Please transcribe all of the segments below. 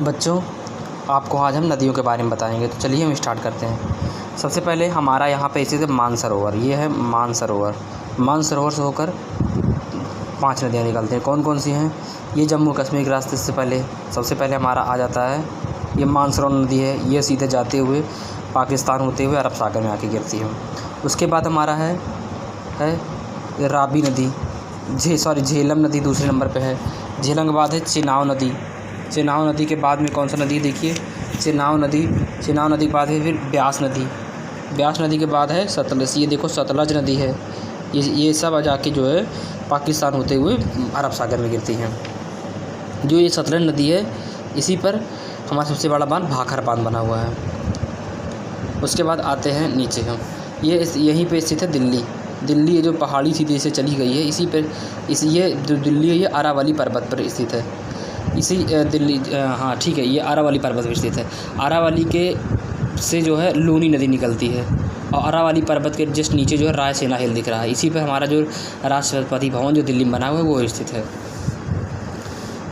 बच्चों, आपको आज हम नदियों के बारे में बताएंगे। तो चलिए हम स्टार्ट करते हैं। सबसे पहले हमारा यहाँ पे स्थित है मानसरोवर। ये है मानसरोवर। मानसरोवर से होकर 5 नदियाँ निकलती हैं। कौन कौन सी हैं? ये जम्मू कश्मीर के रास्ते से सबसे पहले हमारा आ जाता है ये मानसरोवर नदी है। ये सीधे जाते हुए पाकिस्तान होते हुए अरब सागर में आके गिरती है। उसके बाद हमारा है रावी नदी, झेलम नदी दूसरे नंबर पे है। झेलम के बाद है चेनाब नदी। चेनाब नदी के बाद में कौन सा नदी देखिए? चेनाब नदी के बाद है फिर ब्यास नदी। ब्यास नदी के बाद है सतलज। ये देखो सतलज नदी है। ये सब जाके जो है पाकिस्तान होते हुए अरब सागर में गिरती हैं। जो ये सतलज नदी है, इसी पर हमारा सबसे बड़ा बांध भाखर बांध बना हुआ है। उसके बाद आते हैं नीचे हम। यहीं पे स्थित है दिल्ली ये जो पहाड़ी सीधे से चली गई है, ये जो दिल्ली है ये अरावली पर्वत पर स्थित है। ठीक है, ये अरावली पर्वत पर स्थित है। अरावली के से जो है लूनी नदी निकलती है और अरावली पर्वत के जस्ट नीचे जो है रायसेना हिल दिख रहा है। इसी पर हमारा जो राष्ट्रपति भवन जो दिल्ली में बना हुआ है वो स्थित है।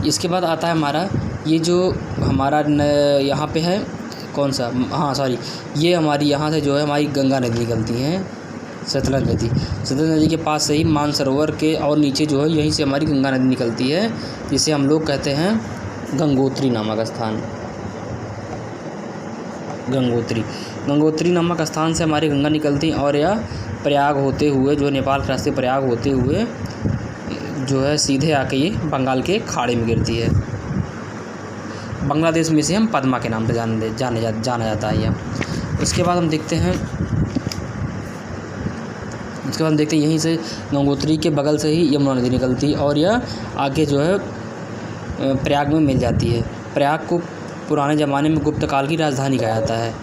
इसके बाद आता है हमारा ये जो हमारा यहाँ पे है कौन सा, ये हमारी यहाँ से जो है हमारी गंगा नदी निकलती है, सतलज नदी के पास से ही मानसरोवर के और नीचे जो है यहीं से हमारी गंगा नदी निकलती है, जिसे हम लोग कहते हैं गंगोत्री नामक स्थान। गंगोत्री नामक स्थान से हमारी गंगा निकलती और यह प्रयाग होते हुए जो नेपाल के रास्ते प्रयाग होते हुए जो है सीधे आके ये बंगाल के खाड़ी में गिरती है। बांग्लादेश में से हम पद्मा के नाम से जाना जाता है यह। उसके बाद हम देखते हैं यहीं से गंगोत्री के बगल से ही यमुना नदी निकलती है और यह आगे जो है प्रयाग में मिल जाती है। प्रयाग को पुराने ज़माने में गुप्त काल की राजधानी कहा जाता है।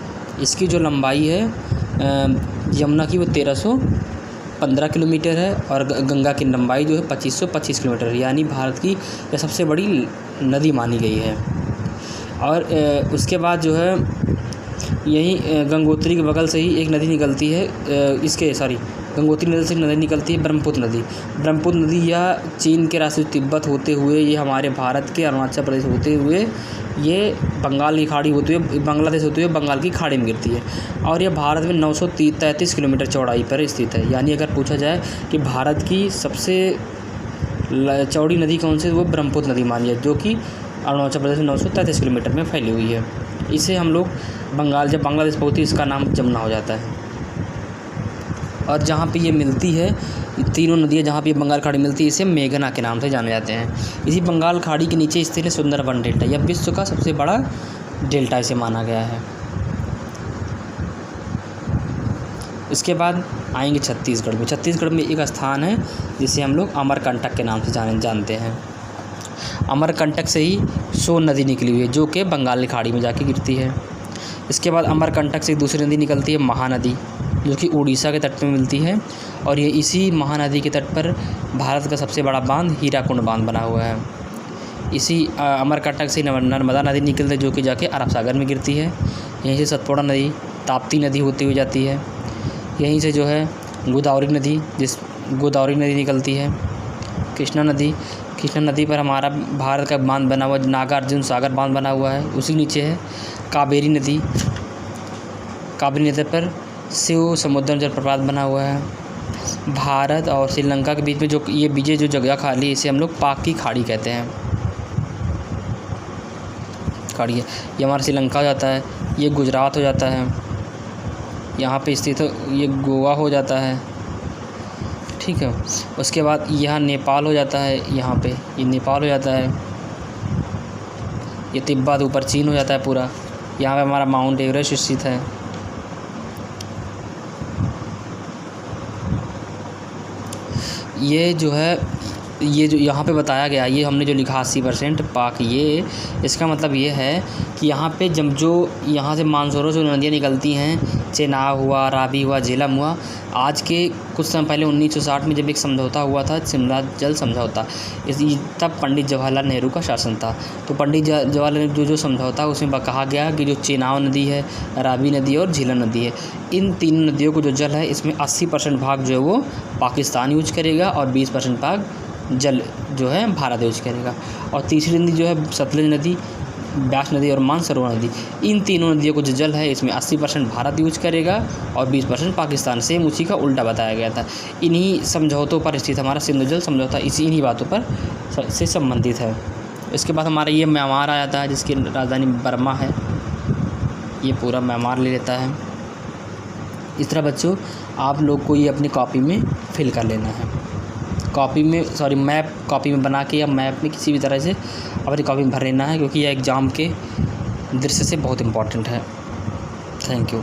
इसकी जो लंबाई है यमुना की वो 1315 किलोमीटर है और गंगा की लंबाई जो है 2525 किलोमीटर है, यानी भारत की यह सबसे बड़ी नदी मानी गई है। और उसके बाद जो है यहीं गंगोत्री के बगल से ही एक नदी निकलती है, गंगोत्री नदी से नदी निकलती है ब्रह्मपुत्र नदी। यह चीन के रास्ते तिब्बत होते हुए ये हमारे भारत के अरुणाचल प्रदेश होते हुए ये बंगाल की खाड़ी होते हुए बांग्लादेश होते हुए बंगाल की खाड़ी में गिरती है और यह भारत में 933 किलोमीटर चौड़ाई पर स्थित है। यानी अगर पूछा जाए कि भारत की सबसे चौड़ी नदी कौन सी है, वो ब्रह्मपुत्र नदी मानी है, जो कि अरुणाचल प्रदेश में 933 किलोमीटर में फैली हुई है। इसे हम लोग जब बांग्लादेश पहुँचती है इसका नाम जमुना हो जाता है। और जहाँ पे ये मिलती है तीनों नदियाँ, जहाँ पे बंगाल खाड़ी मिलती है, इसे मेघना के नाम से जाने जाते हैं। इसी बंगाल खाड़ी के नीचे स्थित है सुंदरबन डेल्टा। यह विश्व का सबसे बड़ा डेल्टा इसे माना गया है। इसके बाद आएंगे छत्तीसगढ़ में एक स्थान है जिसे हम लोग अमरकंटक के नाम से जानते हैं। अमरकंटक से ही सोन नदी निकली हुई है जो कि बंगाल की खाड़ी में जाके गिरती है। इसके बाद अमरकंटक से दूसरी नदी निकलती है महानदी, जो कि उड़ीसा के तट में मिलती है और ये इसी महानदी के तट पर भारत का सबसे बड़ा बांध हीराकुंड बांध बना हुआ है। इसी अमरकंटक से नर्मदा नदी निकलती है जो कि जाके अरब सागर में गिरती है। यहीं से सतपुड़ा नदी, ताप्ती नदी होती हुई जाती है। यहीं से जो है गोदावरी नदी निकलती है। कृष्णा नदी पर हमारा भारत का बांध बना हुआ नागार्जुन सागर बांध बना हुआ है। उसी नीचे है कावेरी नदी पर शिव समुद्र जलप्रपात बना हुआ है। भारत और श्रीलंका के बीच में जो ये बीजे जो जगह खाली है इसे हम लोग पाक की खाड़ी कहते हैं। खाड़ी है ये हमारा श्रीलंका हो जाता है, ये गुजरात हो जाता है, यहाँ पे स्थित ये गोवा हो जाता है, ठीक है। उसके बाद यहाँ नेपाल हो जाता है, यहाँ पे ये नेपाल हो जाता है, ये तिब्बत ऊपर चीन हो जाता है पूरा। यहाँ पे हमारा माउंट एवरेस्ट स्थित है। ये जो यहाँ पे बताया गया, ये हमने जो लिखा 80% पाक, ये इसका मतलब ये है कि यहाँ पे जब जो यहाँ से मानसरोवर से नदियाँ निकलती हैं, चेनाब हुआ, रावी हुआ, झेलम हुआ, आज के कुछ समय पहले 1960 में जब एक समझौता हुआ था, शिमला जल समझौता, तब पंडित जवाहरलाल नेहरू का शासन था। तो पंडित जवाहरलाल नेहरू जो समझौता उसमें कहा गया कि जो चेनाब नदी है, रावी नदी और झेलम नदी है, इन तीन नदियों को जो जल है इसमें 80% भाग जो है वो पाकिस्तान यूज करेगा और 20% भाग जल जो है भारत यूज करेगा। और तीसरी नदी जो है सतलज नदी, ब्यास नदी और मानसरोवर नदी, इन तीनों नदियों को जो जल है इसमें 80% भारत यूज करेगा और 20% पाकिस्तान। सेम उसी का उल्टा बताया गया था। इन्हीं समझौतों पर स्थित हमारा सिंधु जल समझौता इन्हीं बातों पर से संबंधित है। इसके बाद हमारा ये म्यांमार आ जाता है जिसकी राजधानी बर्मा है। ये पूरा म्यांमार ले लेता है। इस तरह बच्चों आप लोग को ये अपनी कॉपी में फिल कर लेना है। मैप कॉपी में बना के या मैप में किसी भी तरह से अपनी कॉपी में भर लेना है, क्योंकि यह एग्ज़ाम के दृश्य से बहुत इम्पोर्टेंट है। Thank you.